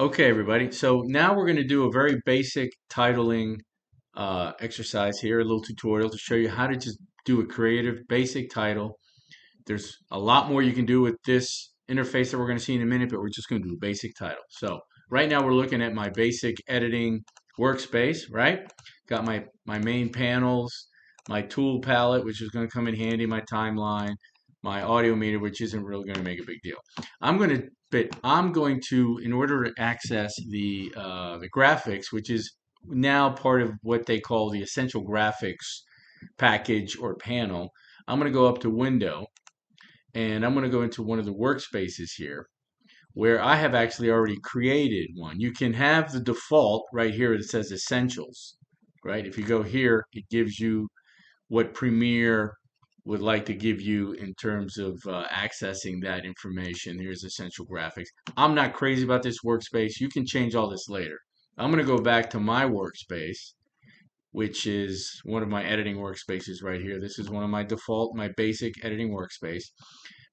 Okay, everybody. So now we're going to do a very basic titling exercise here, a little tutorial to show you how to just do a creative basic title. There's a lot more you can do with this interface that we're going to see in a minute, but we're just going to do a basic title. So right now we're looking at my basic editing workspace, right? Got my main panels, my tool palette, which is going to come in handy, my timeline, my audio meter, which isn't really going to make a big deal. I'm going to, in order to access the graphics, which is now part of what they call the Essential Graphics package or panel, I'm going to go up to Window and I'm going to go into one of the workspaces here where I have actually already created one. You can have the default right here that says Essentials, right? If you go here, it gives you what Premiere would like to give you in terms of accessing that information. Here's Essential Graphics. I'm not crazy about this workspace. You can change all this later. I'm going to go back to my workspace, which is one of my editing workspaces right here. This is one of my default, my basic editing workspace.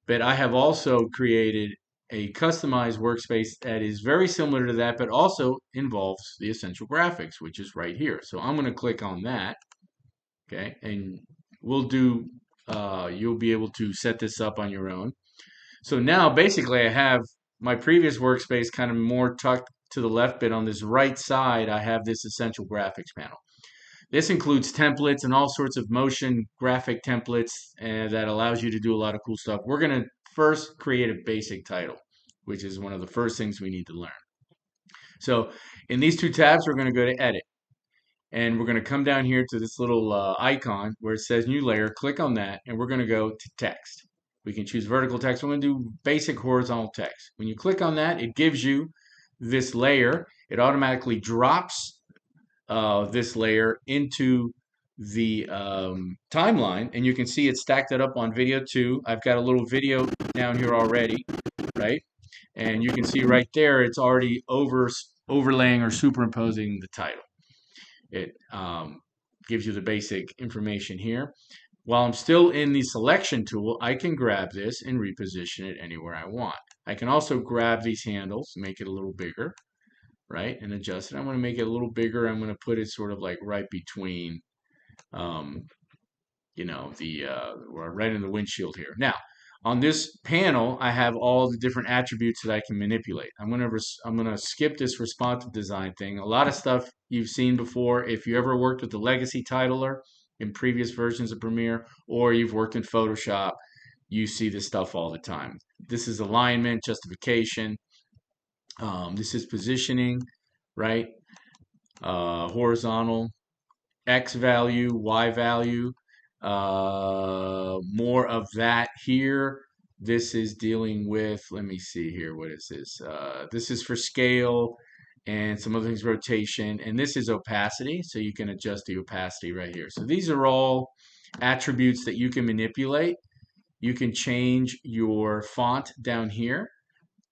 But I have also created a customized workspace that is very similar to that, but also involves the Essential Graphics, which is right here. So I'm going to click on that, okay, and you'll be able to set this up on your own. So now basically I have my previous workspace kind of more tucked to the left, but on this right side, I have this Essential Graphics panel. This includes templates and all sorts of motion graphic templates that allows you to do a lot of cool stuff. We're going to first create a basic title, which is one of the first things we need to learn. So in these two tabs, we're going to go to Edit. And we're going to come down here to this little icon where it says New Layer. Click on that, and we're going to go to Text. We can choose vertical text. We're going to do basic horizontal text. When you click on that, it gives you this layer. It automatically drops this layer into the timeline, and you can see it stacked it up on video too. I've got a little video down here already, right? And you can see right there, it's already overlaying or superimposing the title. It gives you the basic information here. While I'm still in the selection tool, I can grab this and reposition it anywhere I want. I can also grab these handles, make it a little bigger, right, and adjust it. I'm going to make it a little bigger. I'm going to put it sort of like right between, um, right in the windshield here. Now, on this panel, I have all the different attributes that I can manipulate. I'm gonna skip this responsive design thing. A lot of stuff you've seen before. If you ever worked with the legacy titler in previous versions of Premiere, or you've worked in Photoshop, you see this stuff all the time. This is alignment, justification. This is positioning, right? Horizontal, X value, Y value. More of that here. This is dealing with, let me see here, what is this? This is for scale and some other things, rotation, and this is opacity, so you can adjust the opacity right here. So these are all attributes that you can manipulate. You can change your font down here.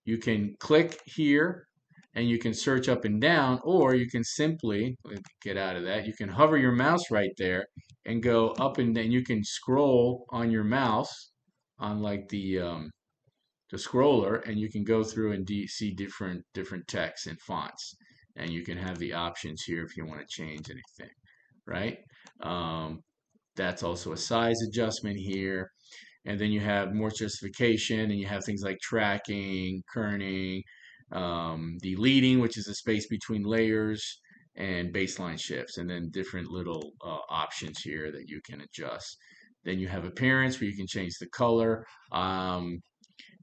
You can click here and you can search up and down, or you can simply get out of that. You can hover your mouse right there and go up and then you can scroll on your mouse on like the scroller, and you can go through and see different texts and fonts, and you can have the options here if you want to change anything, right? Um, that's also a size adjustment here. And then you have more justification, and you have things like tracking, kerning, deleting, which is the space between layers, and baseline shifts, and then different little options here that you can adjust. Then you have appearance, where you can change the color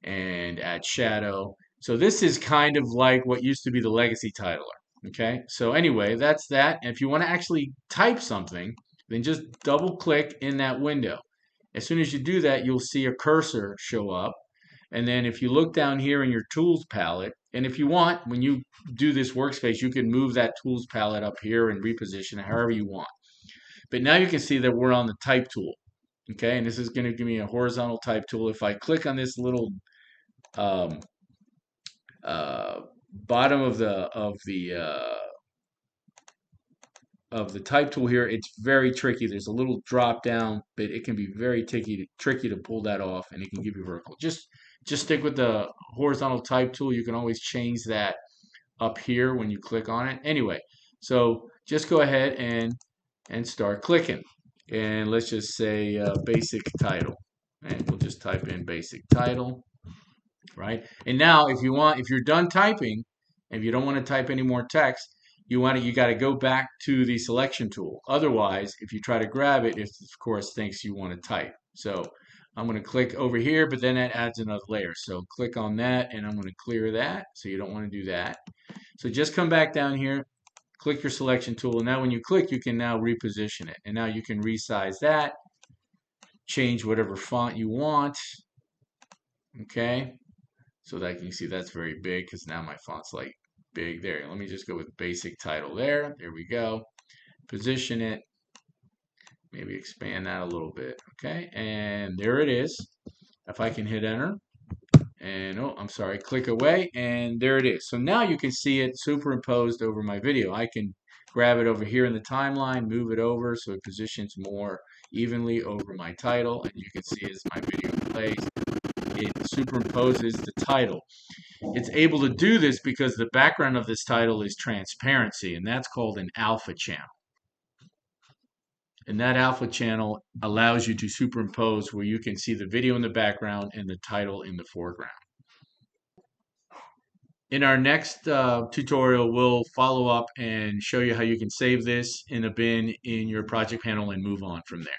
and add shadow. So this is kind of like what used to be the legacy titler. Okay, so anyway, that's that. And if you want to actually type something, then just double click in that window. As soon as you do that, you'll see a cursor show up. And then if you look down here in your tools palette, and if you want, when you do this workspace, you can move that tools palette up here and reposition it however you want. But now you can see that we're on the type tool. Okay, and this is going to give me a horizontal type tool. If I click on this little um, bottom of the type tool here, it's very tricky. There's a little drop down, but it can be very tricky to pull that off, and it can give you vertical. Just stick with the horizontal type tool. You can always change that up here when you click on it. Anyway, so just go ahead and start clicking. And let's just say basic title. And we'll just type in basic title, right? And now if you're done typing, if you don't want to type any more text, you got to go back to the selection tool. Otherwise, if you try to grab it, it of course thinks you want to type. So I'm going to click over here, but then that adds another layer. So click on that, and I'm going to clear that. So you don't want to do that. So just come back down here, click your selection tool, and now when you click, you can now reposition it. And now you can resize that, change whatever font you want, okay? So that you can see that's very big because now my font's like big there. Let me just go with basic title there. There we go. Position it. Maybe expand that a little bit, okay? And there it is. If I can hit enter, and oh, I'm sorry, click away, and there it is. So now you can see it superimposed over my video. I can grab it over here in the timeline, move it over so it positions more evenly over my title, and you can see as my video plays, it superimposes the title. It's able to do this because the background of this title is transparency, and that's called an alpha channel. And that alpha channel allows you to superimpose where you can see the video in the background and the title in the foreground. In our next tutorial, we'll follow up and show you how you can save this in a bin in your project panel and move on from there.